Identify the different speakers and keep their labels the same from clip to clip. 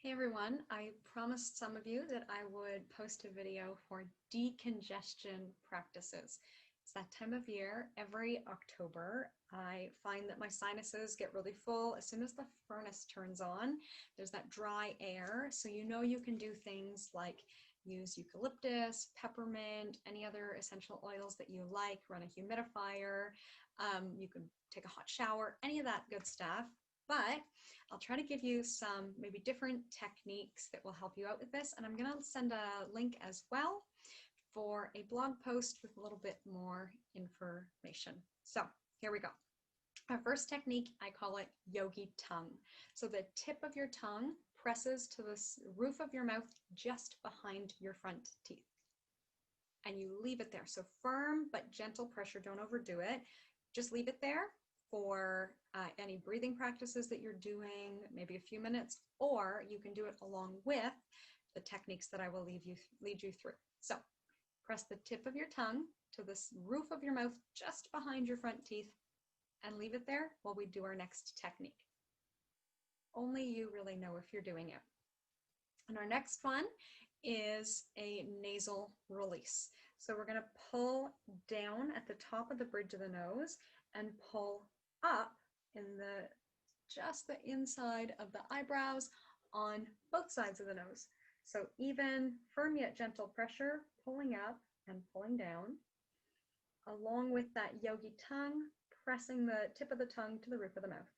Speaker 1: Hey everyone, I promised some of you that I would post a video for decongestion practices. It's that time of year, every October. I find that my sinuses get really full as soon as the furnace turns on. There's that dry air, so you know you can do things like use eucalyptus, peppermint, any other essential oils that you like, run a humidifier, you can take a hot shower, any of that good stuff. But I'll try to give you some maybe different techniques that will help you out with this. And I'm going to send a link as well for a blog post with a little bit more information. So here we go. Our first technique, I call it yogi tongue. So the tip of your tongue presses to the roof of your mouth just behind your front teeth. And you leave it there. So firm but gentle pressure, don't overdo it. Just leave it there for any breathing practices that you're doing, maybe a few minutes, or you can do it along with the techniques that I will lead you through. So press the tip of your tongue to the roof of your mouth just behind your front teeth and leave it there while we do our next technique. Only you really know if you're doing it. And our next one is a nasal release. So we're going to pull down at the top of the bridge of the nose and pull up in just the inside of the eyebrows on both sides of the nose. So even firm yet gentle pressure, pulling up and pulling down, along with that yogi tongue, pressing the tip of the tongue to the roof of the mouth.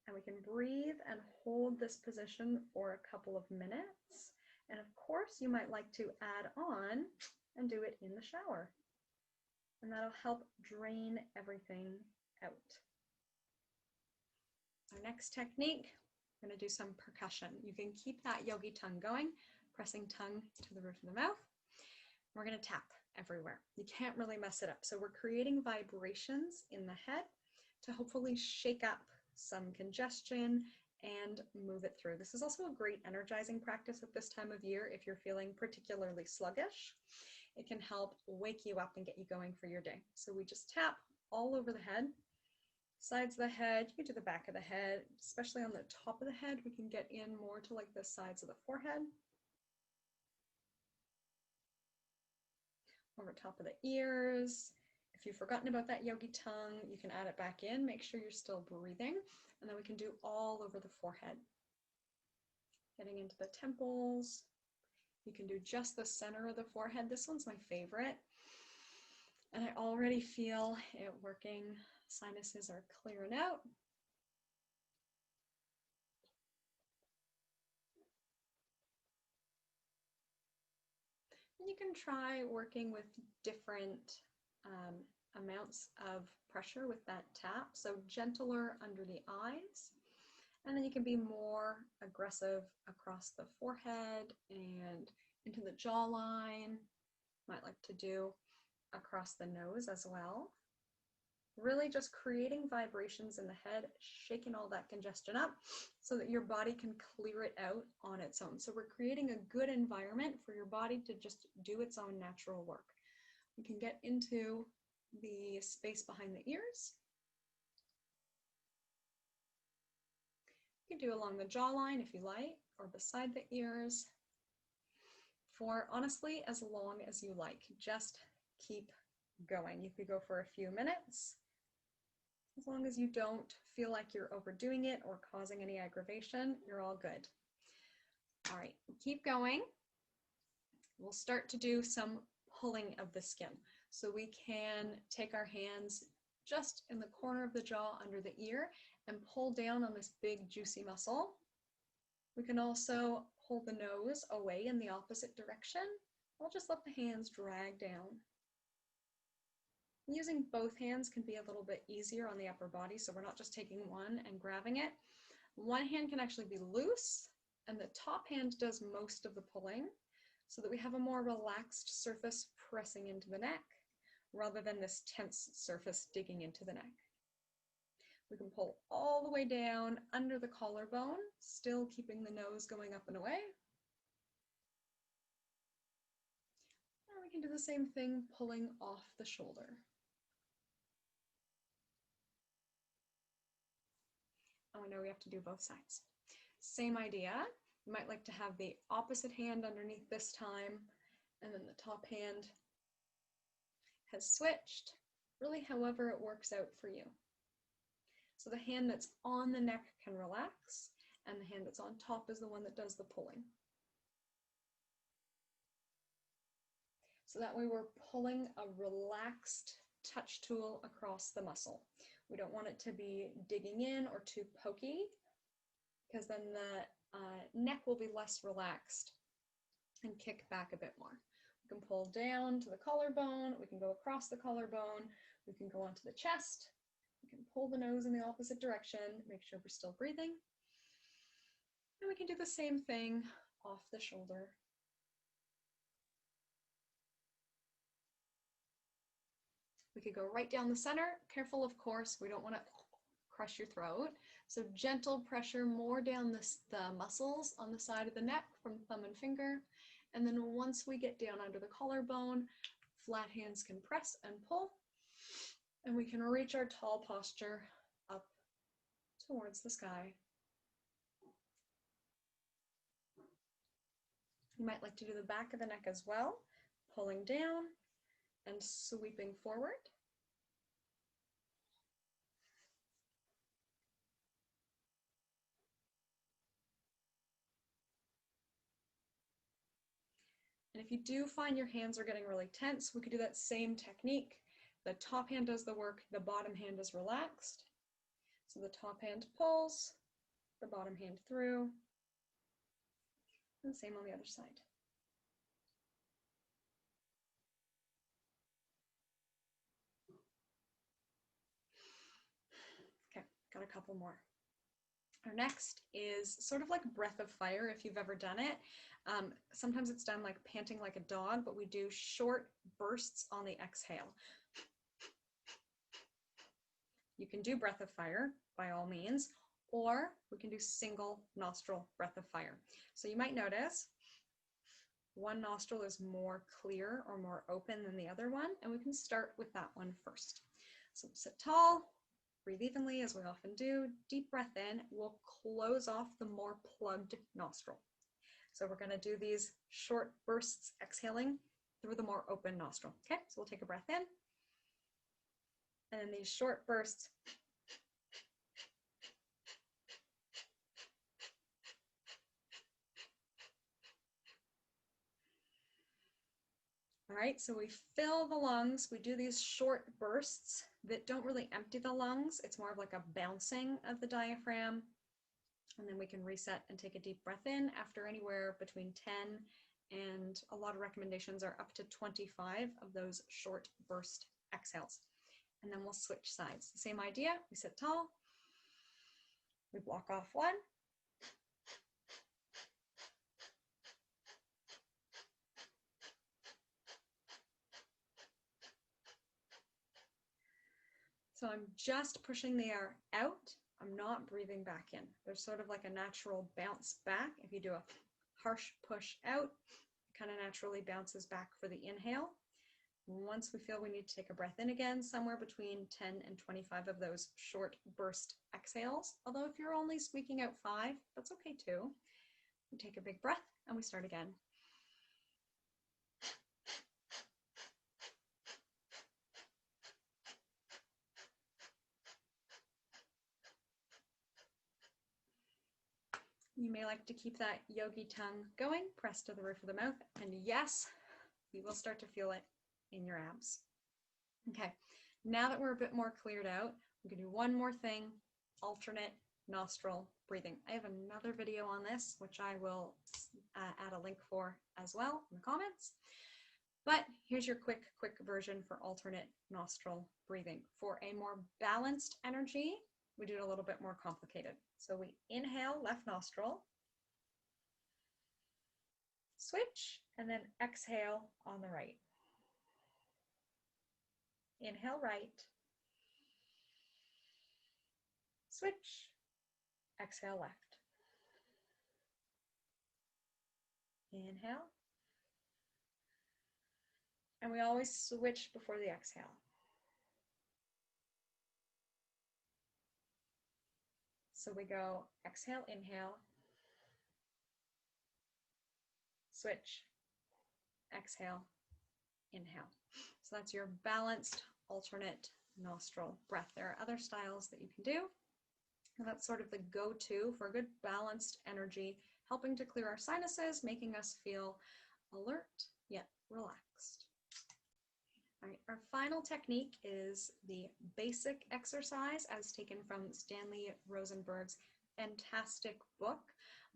Speaker 1: And we can breathe and hold this position for a couple of minutes. And of course, you might like to add on and do it in the shower. And that'll help drain everything out. Our next technique, we're going to do some percussion. You can keep that yogi tongue going, pressing tongue to the roof of the mouth. We're going to tap everywhere. You can't really mess it up. So we're creating vibrations in the head to hopefully shake up some congestion and move it through. This is also a great energizing practice at this time of year if you're feeling particularly sluggish. It can help wake you up and get you going for your day. So we just tap all over the head, sides of the head, you can do the back of the head, especially on the top of the head. We can get in more to like the sides of the forehead. Over top of the ears. If you've forgotten about that yogi tongue, you can add it back in. Make sure you're still breathing. And then we can do all over the forehead. Getting into the temples. You can do just the center of the forehead. This one's my favorite. And I already feel it working. Sinuses are clearing out. And you can try working with different amounts of pressure with that tap. So gentler under the eyes. And then you can be more aggressive across the forehead and into the jawline. Might like to do across the nose as well. Really just creating vibrations in the head, shaking all that congestion up so that your body can clear it out on its own. So we're creating a good environment for your body to just do its own natural work. We can get into the space behind the ears. You can do along the jawline if you like, or beside the ears, for honestly as long as you like. Just keep going. You could go for a few minutes. As long as you don't feel like you're overdoing it or causing any aggravation, you're all good. All right, keep going. We'll start to do some pulling of the skin. So we can take our hands just in the corner of the jaw under the ear and pull down on this big juicy muscle. We can also hold the nose away in the opposite direction. We'll just let the hands drag down. Using both hands can be a little bit easier on the upper body, so we're not just taking one and grabbing it. One hand can actually be loose, and the top hand does most of the pulling, so that we have a more relaxed surface pressing into the neck, rather than this tense surface digging into the neck. We can pull all the way down under the collarbone, still keeping the nose going up and away. And we can do the same thing, pulling off the shoulder. And we know we have to do both sides. Same idea. You might like to have the opposite hand underneath this time, and then the top hand has switched, really however it works out for you. So the hand that's on the neck can relax, and the hand that's on top is the one that does the pulling. So that way we're pulling a relaxed touch tool across the muscle. We don't want it to be digging in or too pokey, because then the neck will be less relaxed and kick back a bit more. We can pull down to the collarbone, we can go across the collarbone, we can go onto the chest, we can pull the nose in the opposite direction, make sure we're still breathing. And we can do the same thing off the shoulder. We could go right down the center. Careful, of course, we don't want to crush your throat. So gentle pressure more down the muscles on the side of the neck from thumb and finger. And then once we get down under the collarbone, flat hands can press and pull. And we can reach our tall posture up towards the sky. You might like to do the back of the neck as well, pulling down and sweeping forward. And if you do find your hands are getting really tense, we could do that same technique. The top hand does the work, the bottom hand is relaxed. So the top hand pulls, the bottom hand through, and the same on the other side. Okay, got a couple more. Our next is sort of like breath of fire, if you've ever done it. Sometimes it's done like panting like a dog, but we do short bursts on the exhale. You can do breath of fire by all means, or we can do single nostril breath of fire. So you might notice one nostril is more clear or more open than the other one, and we can start with that one first. So sit tall, breathe evenly as we often do, deep breath in, we'll close off the more plugged nostril. So we're gonna do these short bursts exhaling through the more open nostril. Okay, so we'll take a breath in, and then these short bursts. All right, so we fill the lungs. We do these short bursts that don't really empty the lungs. It's more of like a bouncing of the diaphragm. And then we can reset and take a deep breath in after anywhere between 10 and a lot of recommendations are up to 25 of those short burst exhales. And then we'll switch sides. Same idea, we sit tall, we block off one, so I'm just pushing the air out, I'm not breathing back in. There's sort of like a natural bounce back. If you do a harsh push out, it kind of naturally bounces back for the inhale. Once we feel we need to take a breath in again, somewhere between 10 and 25 of those short burst exhales. Although if you're only squeaking out 5, that's okay too. We take a big breath and we start again. You may like to keep that yogi tongue going, pressed to the roof of the mouth, and yes, you will start to feel it in your abs. Okay, now that we're a bit more cleared out, we can do one more thing, alternate nostril breathing. I have another video on this, which I will add a link for as well in the comments. But here's your quick version for alternate nostril breathing. For a more balanced energy, we do it a little bit more complicated. So we inhale left nostril, switch, and then exhale on the right. Inhale right, switch, exhale left. Inhale. And we always switch before the exhale. So we go exhale, inhale, switch, exhale, inhale. So that's your balanced alternate nostril breath. There are other styles that you can do, and that's sort of the go-to for a good balanced energy, helping to clear our sinuses, making us feel alert yet relaxed. All right, our final technique is the basic exercise as taken from Stanley Rosenberg's fantastic book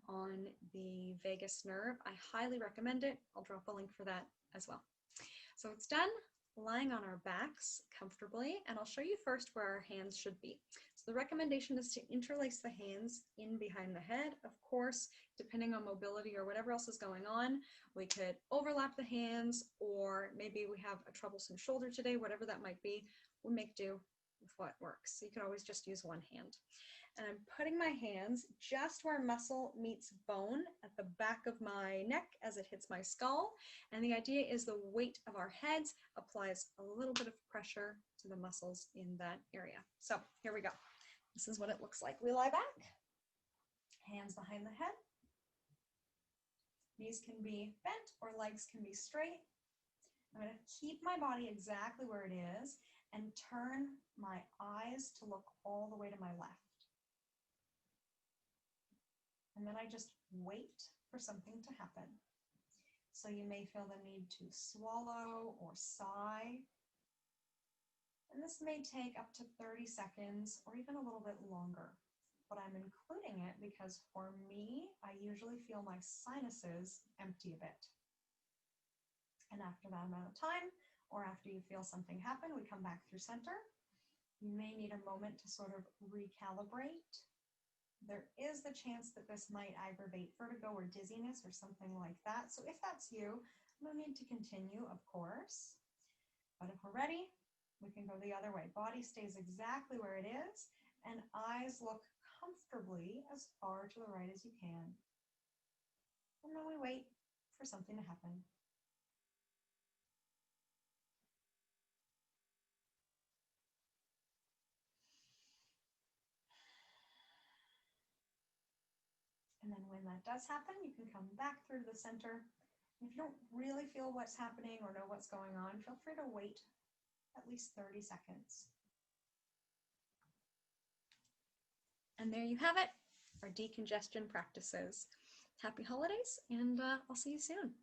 Speaker 1: on the vagus nerve. I highly recommend it. I'll drop a link for that as well. So it's done lying on our backs comfortably, and I'll show you first where our hands should be. So the recommendation is to interlace the hands in behind the head. Of course, depending on mobility or whatever else is going on, we could overlap the hands, or maybe we have a troublesome shoulder today, whatever that might be, we'll make do with what works. So you can always just use one hand. And I'm putting my hands just where muscle meets bone at the back of my neck as it hits my skull. And the idea is the weight of our heads applies a little bit of pressure to the muscles in that area. So here we go. This is what it looks like. We lie back, hands behind the head. Knees can be bent or legs can be straight. I'm going to keep my body exactly where it is and turn my eyes to look all the way to my left. And then I just wait for something to happen. So you may feel the need to swallow or sigh. And this may take up to 30 seconds or even a little bit longer. But I'm including it because for me, I usually feel my sinuses empty a bit. And after that amount of time, or after you feel something happen, we come back through center. You may need a moment to sort of recalibrate. There is the chance that this might aggravate vertigo or dizziness or something like that. So if that's you, no need to continue, of course. But if we're ready, we can go the other way. Body stays exactly where it is, and eyes look comfortably as far to the right as you can. And then we wait for something to happen. And then when that does happen, you can come back through the center. If you don't really feel what's happening or know what's going on, feel free to wait at least 30 seconds. And there you have it, our decongestion practices. Happy holidays, and I'll see you soon.